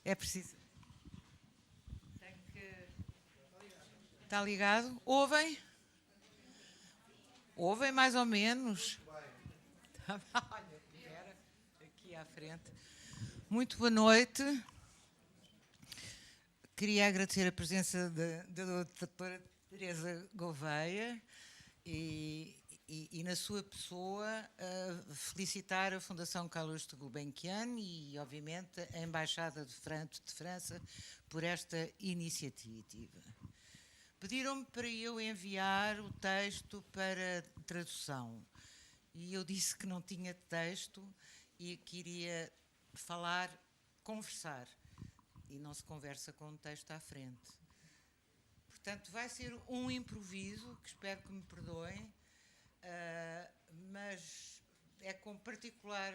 É preciso. Está ligado? Ouvem? Ouvem mais ou menos? Olha, espera, aqui à frente. Muito boa noite. Queria agradecer a presença da doutora Teresa Gouveia e na sua pessoa, felicitar a Fundação Carlos de Gulbenkian e, obviamente, a Embaixada de França por esta iniciativa. Pediram-me para eu enviar o texto para tradução e eu disse que não tinha texto e queria falar, conversar, e não se conversa com o texto à frente. Portanto, vai ser um improviso, que espero que me perdoem, mas é com particular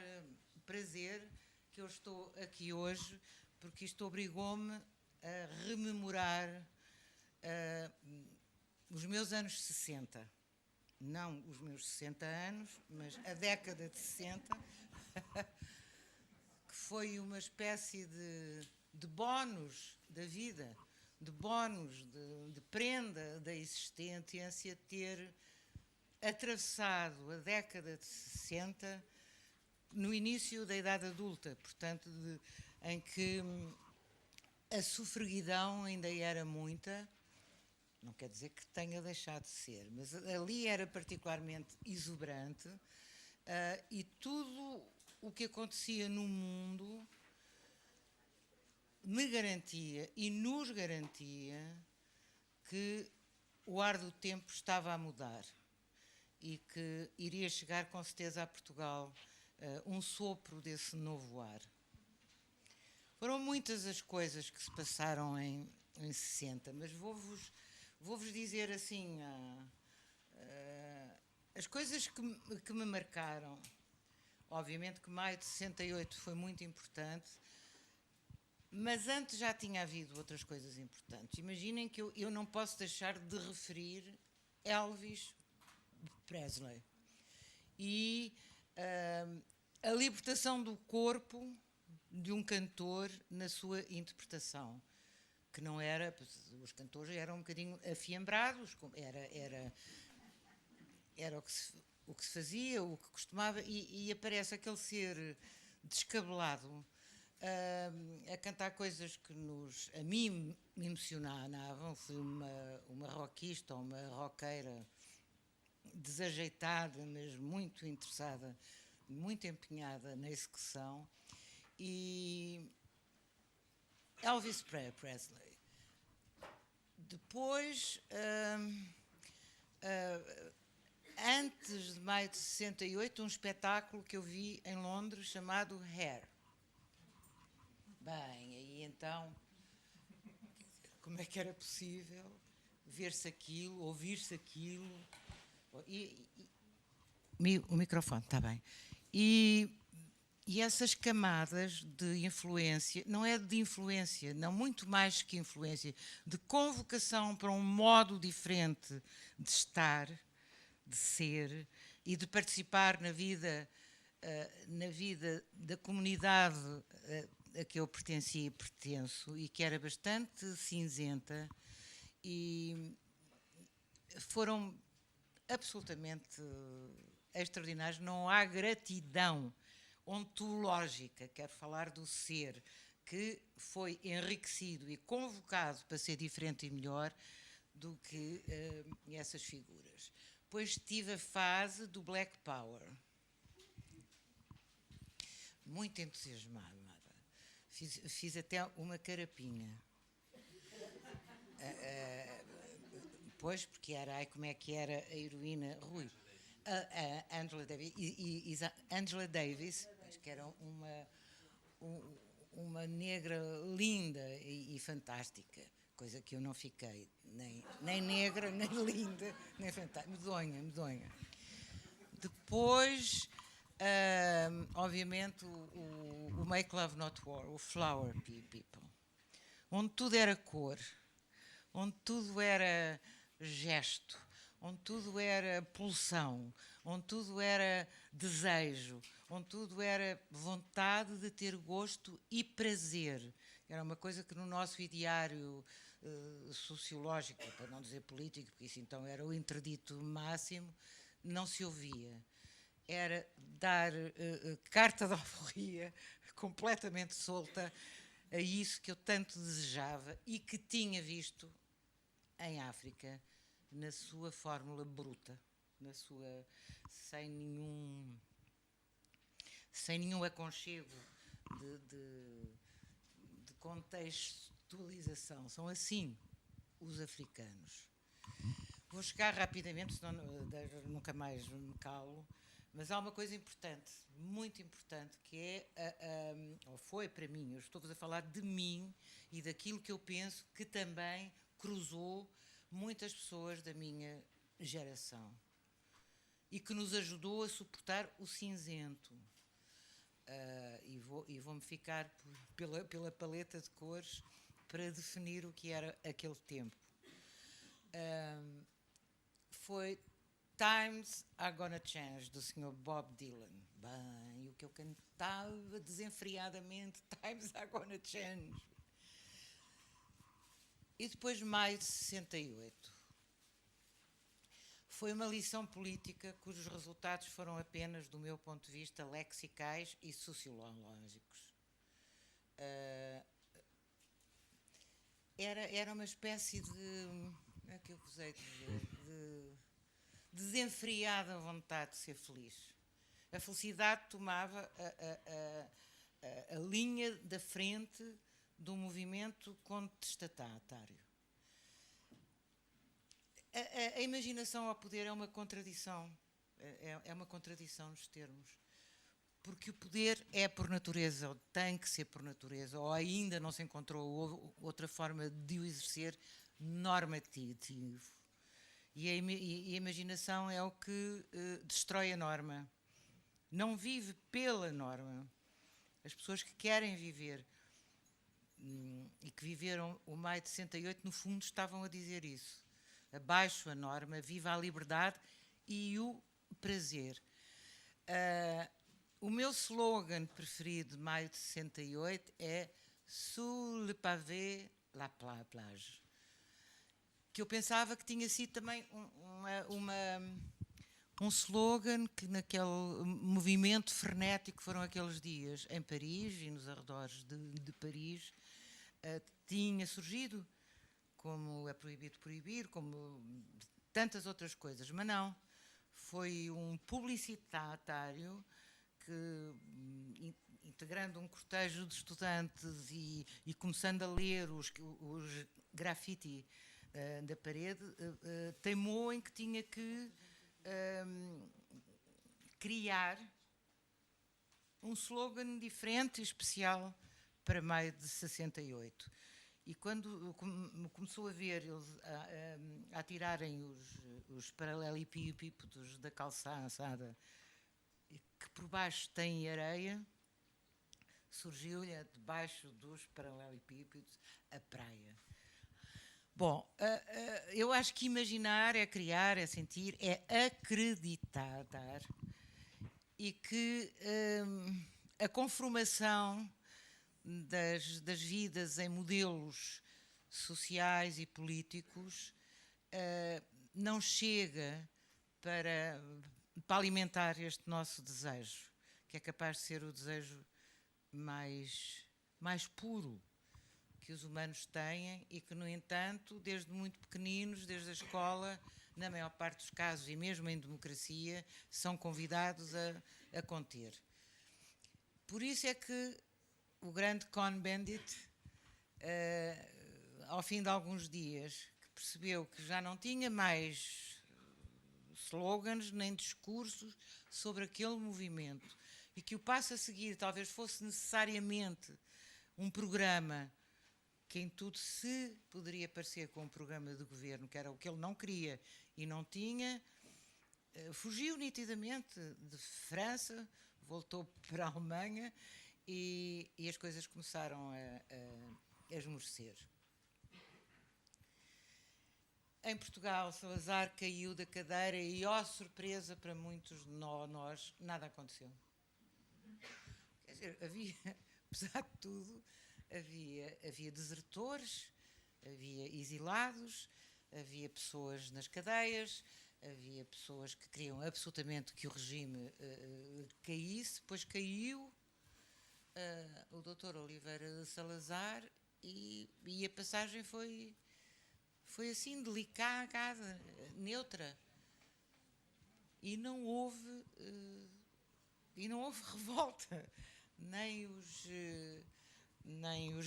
prazer que eu estou aqui hoje, porque isto obrigou-me a rememorar os meus anos 60. Não os meus 60 anos, mas a década de 60, que foi uma espécie de bónus da vida, de bónus, de prenda da existência, ter atravessado a década de 60 no início da idade adulta, portanto, em que a sofreguidão ainda era muita. Não quer dizer que tenha deixado de ser, mas ali era particularmente exuberante, e tudo o que acontecia no mundo me garantia e nos garantia que o ar do tempo estava a mudar e que iria chegar com certeza a Portugal um sopro desse novo ar. Foram muitas as coisas que se passaram em 60, mas vou-vos dizer assim, as coisas que me marcaram. Obviamente que maio de 68 foi muito importante, mas antes já tinha havido outras coisas importantes. Imaginem que eu não posso deixar de referir Elvis Presley e a libertação do corpo de um cantor na sua interpretação, que não era, os cantores eram um bocadinho afiembrados, era o que se fazia, o que costumava, e aparece aquele ser descabelado a cantar coisas que a mim me emocionavam. Fui uma rockista, uma roqueira desajeitada, mas muito interessada, muito empenhada na execução. E Elvis Presley. Depois, antes de maio de 68, um espetáculo que eu vi em Londres chamado Hair. Bem, aí então, como é que era possível ver-se aquilo, ouvir-se aquilo? O microfone, está bem. E essas camadas de influência, não é de influência, não, muito mais que influência, de convocação para um modo diferente de estar, de ser e de participar na vida da comunidade a que eu pertencia e pertenço, e que era bastante cinzenta, e foram absolutamente extraordinários. Não há gratidão ontológica, quero falar do ser, que foi enriquecido e convocado para ser diferente e melhor do que essas figuras. Depois tive a fase do Black Power. Muito entusiasmada. Fiz até uma carapinha. Pois, porque era, como é que era a heroína Rui? Angela Davis, Angela Davis, que era uma negra linda e fantástica, coisa que eu não fiquei, nem negra, nem linda, nem fantástica, medonha. Depois, obviamente, o Make Love Not War, o Flower People, onde tudo era cor, onde tudo era gesto, onde tudo era pulsão, onde tudo era desejo, onde tudo era vontade de ter gosto e prazer. Era uma coisa que no nosso ideário sociológico, para não dizer político, porque isso então era o interdito máximo, não se ouvia. Era dar carta de alforria completamente solta a isso que eu tanto desejava e que tinha visto em África, na sua fórmula bruta, na sua, sem nenhum aconchego de contextualização. São assim os africanos. Vou chegar rapidamente, senão nunca mais me calo, mas há uma coisa importante, muito importante, que é, ou foi para mim, eu estou-vos a falar de mim e daquilo que eu penso que também cruzou muitas pessoas da minha geração e que nos ajudou a suportar o cinzento. E vou-me ficar pela paleta de cores para definir o que era aquele tempo. Foi Times Are Gonna Change, do Sr. Bob Dylan. Bem, o que eu cantava desenfreadamente, Times Are Gonna Change. E depois maio de 68. Foi uma lição política cujos resultados foram apenas, do meu ponto de vista, lexicais e sociológicos. Era uma espécie de, é que eu gostei de dizer, de desenfreada vontade de ser feliz. A felicidade tomava a linha da frente do movimento contestatário. A imaginação ao poder é uma contradição. É uma contradição nos termos. Porque o poder é por natureza, ou tem que ser por natureza, ou ainda não se encontrou outra forma de o exercer normativo. E a imaginação é o que destrói a norma. Não vive pela norma. As pessoas que querem viver e que viveram o maio de 68, no fundo, estavam a dizer isso. Abaixo a norma, viva a liberdade e o prazer. O meu slogan preferido de maio de 68 é Sous le pavé, la plage. Que eu pensava que tinha sido também um slogan que naquele movimento frenético que foram aqueles dias em Paris e nos arredores de Paris, tinha surgido, como é proibido proibir, como tantas outras coisas, mas não. Foi um publicitário que, integrando um cortejo de estudantes e começando a ler os grafite da parede, teimou em que tinha que criar um slogan diferente e especial para maio de 68. E quando começou a ver eles a tirarem os paralelepípedos da calçada, que por baixo tem areia, surgiu-lhe debaixo dos paralelepípedos a praia. Bom, eu acho que imaginar é criar, é sentir, é acreditar, e que a conformação das vidas em modelos sociais e políticos não chega para alimentar este nosso desejo, que é capaz de ser o desejo mais puro que os humanos têm e que, no entanto, desde muito pequeninos, desde a escola, na maior parte dos casos e mesmo em democracia, são convidados a conter. Por isso é que o grande Cohn-Bendit, ao fim de alguns dias, que percebeu que já não tinha mais slogans nem discursos sobre aquele movimento e que o passo a seguir talvez fosse necessariamente um programa que em tudo se poderia parecer com um programa de governo, que era o que ele não queria e não tinha, fugiu nitidamente de França, voltou para a Alemanha e as coisas começaram a esmorecer. Em Portugal, Salazar caiu da cadeira e, ó surpresa para muitos de nós, nada aconteceu. Quer dizer, havia, apesar de tudo, havia desertores, havia exilados, havia pessoas nas cadeias, havia pessoas que queriam absolutamente que o regime caísse, depois caiu o Dr. Oliveira de Salazar e a passagem foi assim, delicada, neutra. E não houve revolta, nem os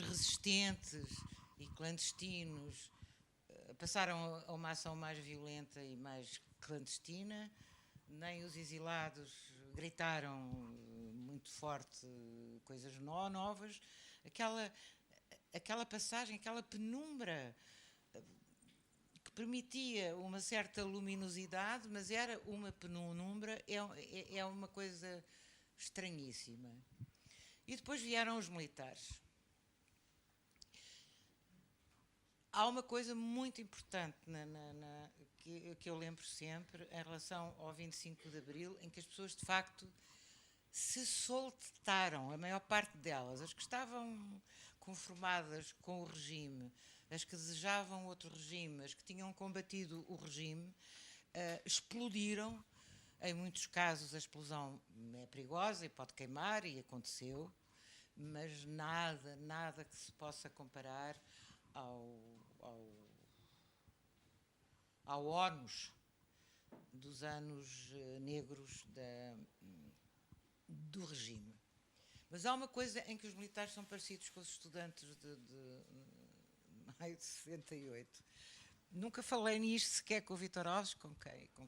resistentes e clandestinos passaram a uma ação mais violenta e mais clandestina, nem os exilados gritaram muito forte coisas novas. Aquela passagem, aquela penumbra que permitia uma certa luminosidade, mas era uma penumbra, é uma coisa estranhíssima. E depois vieram os militares. Há uma coisa muito importante que eu lembro sempre em relação ao 25 de Abril, em que as pessoas de facto se soltaram, a maior parte delas, as que estavam conformadas com o regime, as que desejavam outro regime, as que tinham combatido o regime, explodiram. Em muitos casos a explosão é perigosa e pode queimar, e aconteceu, mas nada que se possa comparar ao ónus dos anos negros do regime. Mas há uma coisa em que os militares são parecidos com os estudantes de maio de 68. Nunca falei nisto sequer com o Vítor Alves, com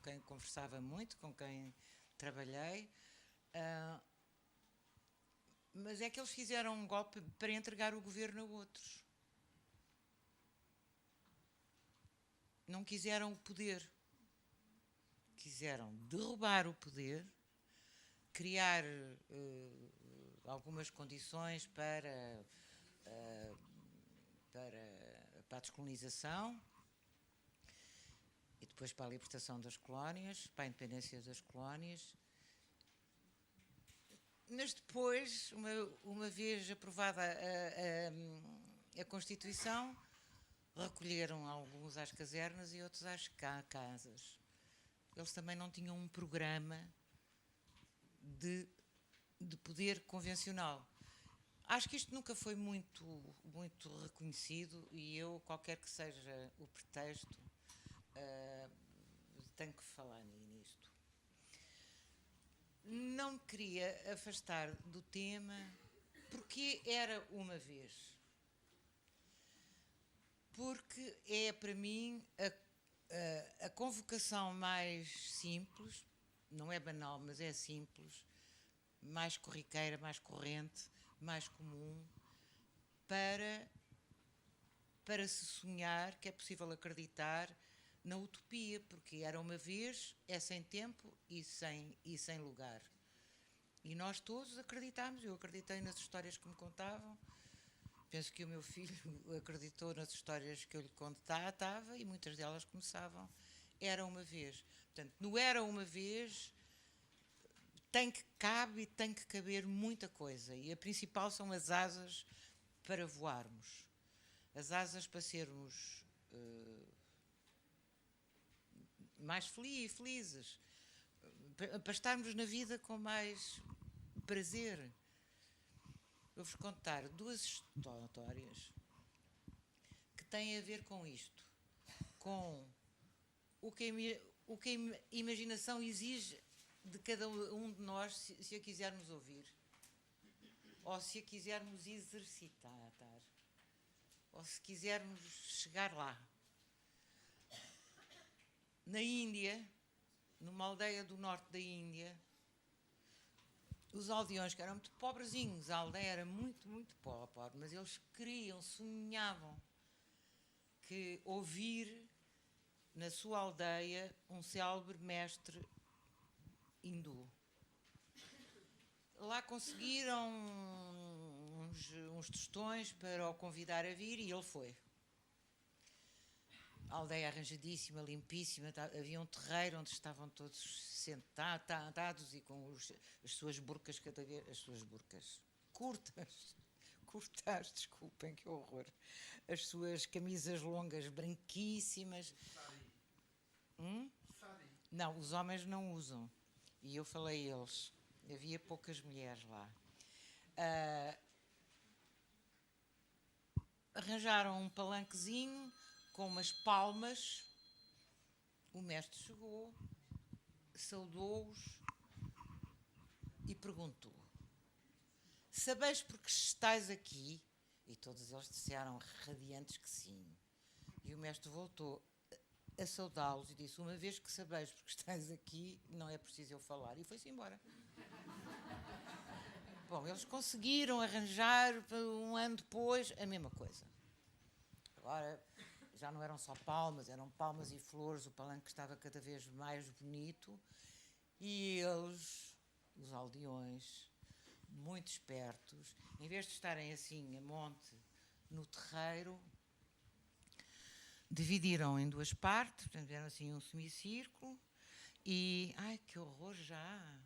quem conversava muito, com quem trabalhei, mas é que eles fizeram um golpe para entregar o governo a outros. Não quiseram o poder. Quiseram derrubar o poder, criar algumas condições para a descolonização e depois para a libertação das colónias, para a independência das colónias. Mas depois, uma vez aprovada a Constituição, recolheram alguns às casernas e outros às casas. Eles também não tinham um programa de poder convencional. Acho que isto nunca foi muito reconhecido, e eu, qualquer que seja o pretexto, tenho que falar nisto. Não me queria afastar do tema, porque era uma vez. Porque é, para mim, a convocação mais simples, não é banal, mas é simples, mais corriqueira, mais corrente, mais comum, para se sonhar que é possível acreditar na utopia, porque era uma vez, é sem tempo e sem lugar. E nós todos acreditámos. Eu acreditei nas histórias que me contavam, penso que o meu filho acreditou nas histórias que eu lhe contava, e muitas delas começavam era uma vez. Portanto, no era uma vez cabe e tem que caber muita coisa, e a principal são as asas para voarmos, as asas para sermos mais felizes, para estarmos na vida com mais prazer. Vou-vos contar duas histórias que têm a ver com isto, com o que a imaginação exige de cada um de nós, se a quisermos ouvir, ou se a quisermos exercitar, ou se quisermos chegar lá. Na Índia, numa aldeia do norte da Índia, os aldeões, que eram muito pobrezinhos, a aldeia era muito pobre, mas eles queriam, sonhavam que ouvir na sua aldeia um célebre mestre hindu. Lá conseguiram uns tostões para o convidar a vir, e ele foi. A aldeia arranjadíssima, limpíssima, havia um terreiro onde estavam todos sentados e com as suas burcas, as suas burcas curtas, cortar, desculpem, que horror. As suas camisas longas, branquíssimas. Não, os homens não usam. E eu falei eles. Havia poucas mulheres lá. Arranjaram um palanquezinho com umas palmas. O mestre chegou, saudou-os e perguntou: sabeis porque estáis aqui? E todos eles disseram radiantes que sim. E o mestre voltou a saudá-los e disse: uma vez que sabeis porque estáis aqui, não é preciso eu falar. E foi-se embora. Bom, eles conseguiram arranjar, um ano depois, a mesma coisa. Agora, já não eram só palmas, eram palmas e flores, o palanque estava cada vez mais bonito. E eles, os aldeões, muito espertos, em vez de estarem assim a monte no terreiro, dividiram em duas partes, portanto, eram assim um semicírculo e... Ai, que horror já!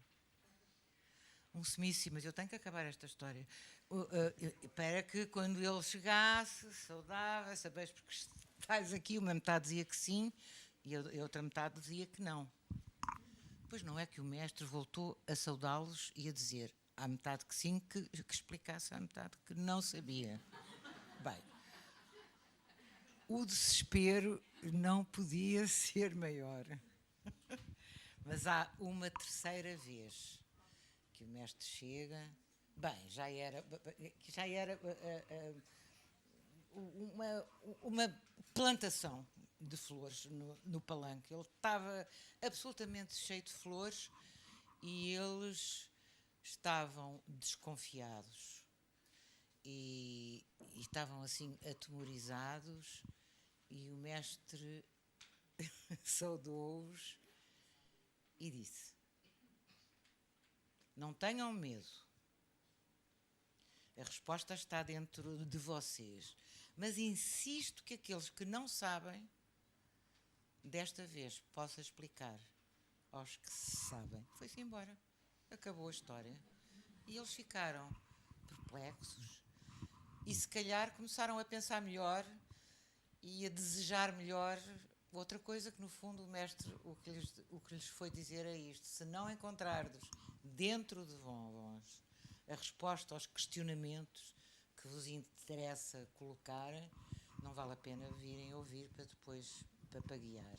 Um semicírculo, mas eu tenho que acabar esta história. Para que quando ele chegasse, saudava, sabeis porque estáis aqui, uma metade dizia que sim e a outra metade dizia que não. Pois não é que o mestre voltou a saudá-los e a dizer à metade que sim, que explicasse à metade que não sabia. Bem, o desespero não podia ser maior. Mas há uma terceira vez que o mestre chega. Bem, já era uma plantação de flores no palanque. Ele estava absolutamente cheio de flores e eles estavam desconfiados e estavam assim atemorizados e o mestre saudou-os e disse: não tenham medo. A resposta está dentro de vocês. Mas insisto que aqueles que não sabem, desta vez, possa explicar aos que sabem. Foi-se embora. Acabou a história. E eles ficaram perplexos. E se calhar começaram a pensar melhor e a desejar melhor outra coisa que, no fundo, o mestre o que lhes foi dizer é isto: se não encontrardes dentro de vós a resposta aos questionamentos que vos interessa colocar, não vale a pena virem ouvir para depois papaguear.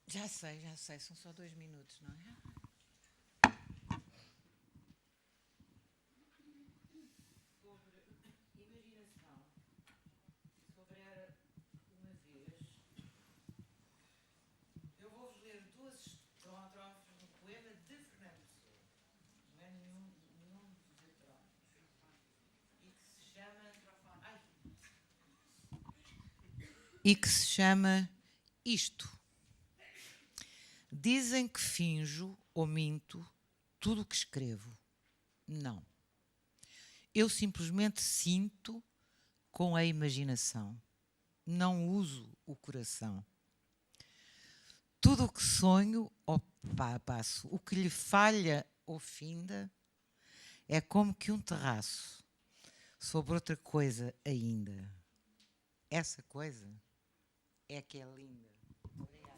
Já sei, são só 2 minutos, não é? E que se chama isto. Dizem que finjo ou minto tudo o que escrevo. Não. Eu simplesmente sinto com a imaginação. Não uso o coração. Tudo o que sonho ou passo, o que lhe falha ou finda, é como que um terraço sobre outra coisa ainda. Essa coisa é que é linda. Obrigada.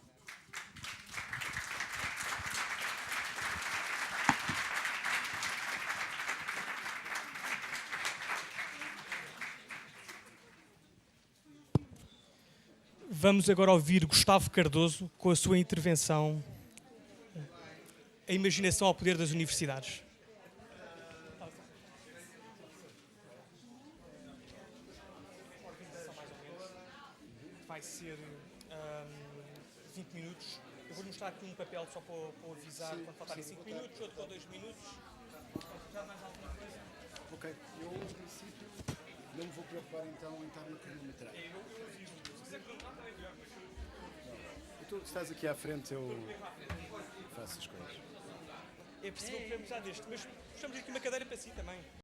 Vamos agora ouvir Gustavo Cardoso com a sua intervenção A Imaginação ao Poder das Universidades. Vai ser 20 minutos. Eu vou mostrar aqui um papel só para avisar quando faltarem 5 minutos, outro com 2 minutos. Já mais alguma coisa? Ok, eu em princípio não me vou preocupar então em estar no cronometrar. Tu estás aqui à frente, eu faço as coisas. É possível que podemos já deste, mas puxamos aqui uma cadeira para si também.